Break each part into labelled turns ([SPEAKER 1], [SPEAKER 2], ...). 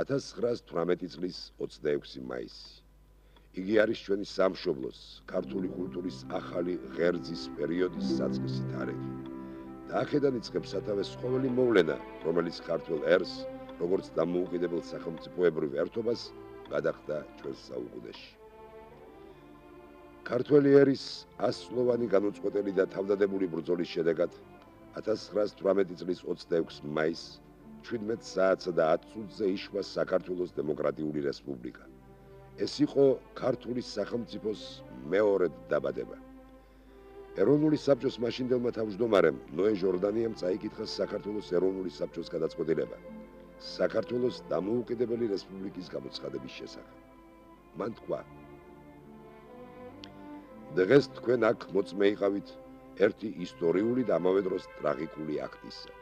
[SPEAKER 1] 1918 წლის 26 მაისი. იგი არის ჩვენი სამშობლოს, ქართული კულტურის ახალი ღერძის პერიოდის საწყისი თარიღი. და აქედან იწყებს სათავეს ყოველი მოვლენა, რომელიც ქართულ ერს, როგორც დამოუკიდებელ სახელმწიფოებრივ ერთობას, გადახდა ჩვენს საუკუნეში. ქართველი ერის 100-წლოვანი განუწყვეტელი და თავდადებული ბრძოლის შედეგად 1918 წლის 26 მაისს 17 საათსა და 10 წუთზე იშვა საქართველოს დემოკრატიული რესპუბლიკა. ეს იყო ქართული სახელმწიფოს მეორედ დაბადება. ეროვნული საბჭოს მაშინდელმა თავმჯდომარემ ნოე ჟორდანიამ წაიკითხა საქართველოს ეროვნული საბჭოს გადაწყვეტილება საქართველოს დამოუკიდებელი რესპუბლიკის გამოცხადების შესახებ. მან თქვა: დღეს თქვენ აქ მოწმე იყავით ერთი ისტორიული და ამავე დროს ტრაგიკული აქტისა.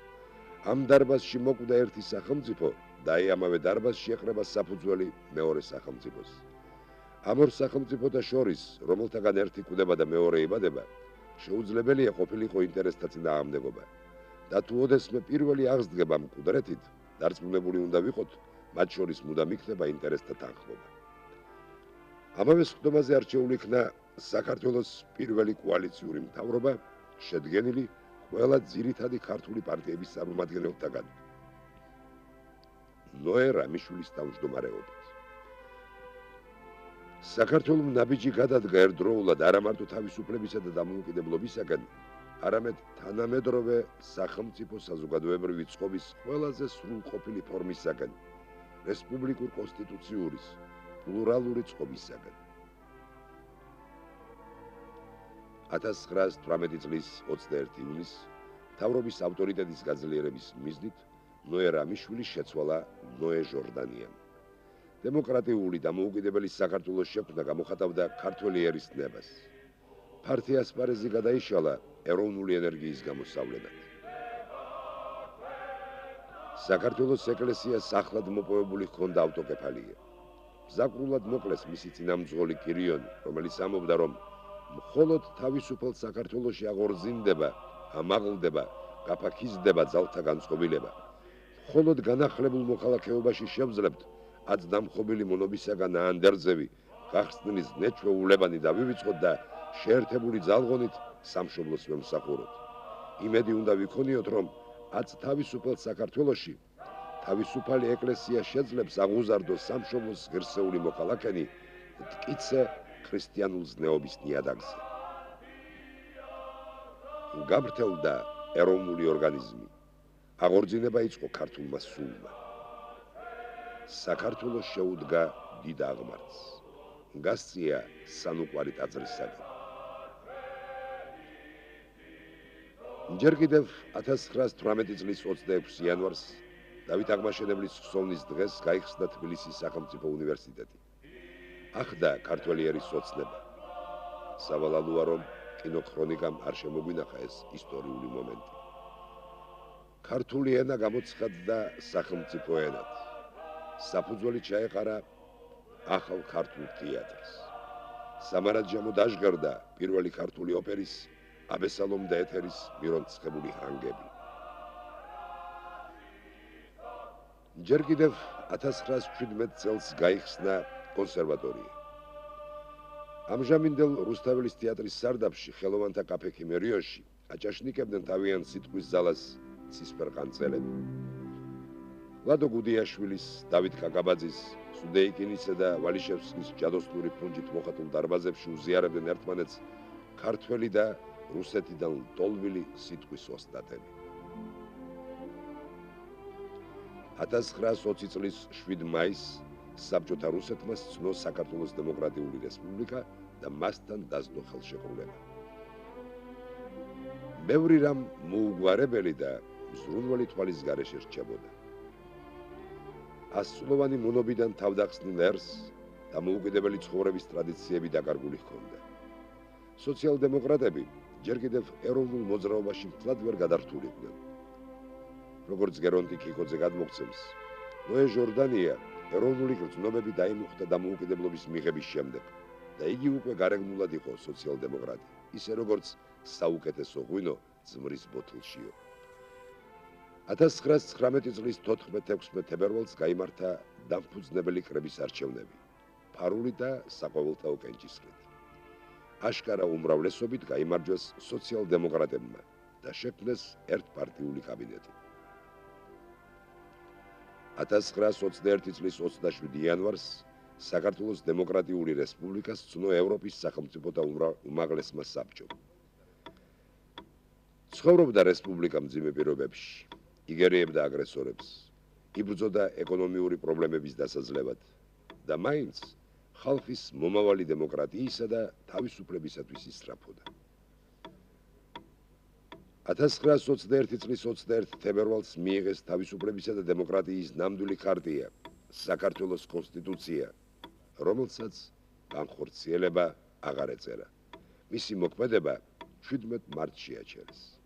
[SPEAKER 1] ამ დარბაზში მოკვდა ერთი სახელმწიფო და ამავე დარბაზში ეყრება საფუძველი მეორე სახელმწიფოს. ამ ორ სახელმწიფოთა შორის, რომელთაგან ერთი კვდება და მეორე იბადება, შეუძლებელია ყოფილიყო ინტერესთა წინააღმდეგობა. და თუ ოდესმე პირველი აღსდგება მკვდრეთით, დარწმუნებული უნდა ვიყოთ, მათ შორის მუდამ იქნება ინტერესთა თანხმობა. ამავე სხდომაზე არჩეული იქნა საქართველოს პირველი კოალიციური მთავრობა, შედგენილი ყველა ძირითადი ქართული პარტიების წარმომადგენელთაგან. ნოე რამიშვილის თავმჯდომარეობით. საქართველომ ნაბიჯი გადადგა ერთდროულად არა მარტო თავისუფლებისა და დამოუკიდებლობისაგან, არამედ თანამედროვე სახელმწიფო საზოგადოებრივი წყობის ყველაზე სრულყოფილი ფორმისაგან, რესპუბლიკურ კონსტიტუციური პლურალური წყობისაგან. 1918 წლის 21 ივნისს მთავრობის ავტორიტეტის გაძლიერების მიზნით ნოე რამიშვილის შეცვალა ნოე ჟორდანიამ. დემოკრატიული დამოუკიდებელი საქართველოს შექმნა გამოხატავდა ქართველი ერის ნებას. ფართი ასპარეზი გადაიშალა ეროვნული ენერგიის გამოსავლენად. საქართველოს ეკლესიას ახლად მოპოვებული ჰქონდა ავტოკეფალია. მზაკრულად მოკლეს მისი წინამძღოლი კირიონი, რომელიც ამბობდა, რომ მხოლოდ თავისუფალ საქართველოში აღორძინდება, ამაღლდება, გაფაქიზდება ძალთა განწყობილება. მხოლოდ განახლებულ მოქალაქეობაში შევძლებთ აცდამხობილი მონობისაგან ანდერძევი, გახსნის ნეჩვეულებანი დავივიწყოთ და შეერთებული ძალღონით სამშობლოს ვემსახუროთ. იმედი უნდა ვიქონიოთ, რომ თავისუფალ საქართველოში თავისუფალი ეკლესია შეძლებს აღუზარდოს სამშობლოს ღირსეული მოქალაქენი მტკიცე ქრისტიანულ ზნეობის ნიადაგზე. გაბრთელდა ეროვნული ორგანიზმი. აღორძინება იწყო ქართულმა სულმა. საქართველოს შეუდგა დიდ აღმართს. გასწია სანუკვარი ტაძრისაგან. ჯერ კიდევ 1918 წლის 26 იანვარს დავით აღმაშენებლის ხსოვნის დღეს გაიხსნა თბილისის სახელმწიფო უნივერსიტეტი. ახდა ქართველი ერის ოცნება. სავალალოა, რომ კინოქრონიკამ არ შემოგვინახა ეს ისტორიული მომენტი. ქართული ენა გამოცხადდა სახელმწიფო ენად. საფუძველი ჩაეყარა ახალ ქართულ თეატრს. სამარადჯამო დაჟღერდა პირველი ქართული ოპერის აბესალომ და ეთერის მირონცხებული ჰანგები. ჯერ კიდევ 1917 წელს გაიხსნა კონსერვატორია. ამჟამინდელ რუსთაველის თეატრის სარდაფში ხელოვანთა კაფე ქიმერიოში აჭაშნიკებდნენ თავიანთ სიტყვის ზალას ცისფერყანწელები. ლადო გუდიაშვილის, დავით კაკაბაძის, სუდეიკინისა და ვალიშევსკის ჯადოსნური ფუნჯით მოხატულ დარბაზებში უზიარებდნენ ერთმანეთს ქართველი და რუსეთიდან ლტოლვილი სიტყვის ოსტატები. 1920 წლის 7 მაისს საბჭოთა რუსეთმა სცნო საქართველოს დემოკრატიული რესპუბლიკა და მასთან დასდო ხელშეკრულება. ბევრი რამ მოუგვარებელი და მზრუნველი თვალის გარეშე რჩებოდა. 100-წლოვანი მონობიდან თავდახსნილ ერს დამოუკიდებელი ცხოვრების ტრადიციები დაკარგული ჰქონდა. სოციალ-დემოკრატები ჯერ კიდევ ეროვნულ მოძრაობაში მთლად ვერ გადართულიყვნენ. როგორც გერონტი კიკოძე გადმოგცემს, ნოე ჟორდანია ეროვნული გრძნობები დაიმუხტა დამოუკიდებლობის მიღების შემდეგ და იგი უკვე გარეგნულად იყო სოციალ-დემოკრატი, ისე როგორც საუკეთესო ღვინო ძმრის ბოთლშიო. 1919 წლის 14-16 თებერვალს გაიმართა დამფუძნებელი კრების არჩევნები, ფარული და საყოველთაო კენჭისყრით. აშკარა უმრავლესობით გაიმარჯვეს სოციალ-დემოკრატებმა და შექმნეს ერთპარტიული კაბინეტი. 1921 წლის 27 იანვარს საქართველოს დემოკრატიული რესპუბლიკას ცნო ევროპის სახელმწიფოთა უმაღლესმა საბჭომ. ცხოვრობდა რესპუბლიკა მძიმე პირობებში, იგერიებდა აგრესორებს, იბრძოდა ეკონომიური პრობლემების დასაძლევად და მაინც ხალხის მომავალი დემოკრატიისა და თავისუფლებისათვის ისწრაფოდა. 1921 წლის 21 თებერვალს მიიღეს თავისუფლებისა და დემოკრატიის ნამდვილი ხარტია, საქართველოს კონსტიტუცია, რომელსაც განხორციელება აღარ ეწერა. მისი მოქმედება 17 მარტს შეაჩერეს.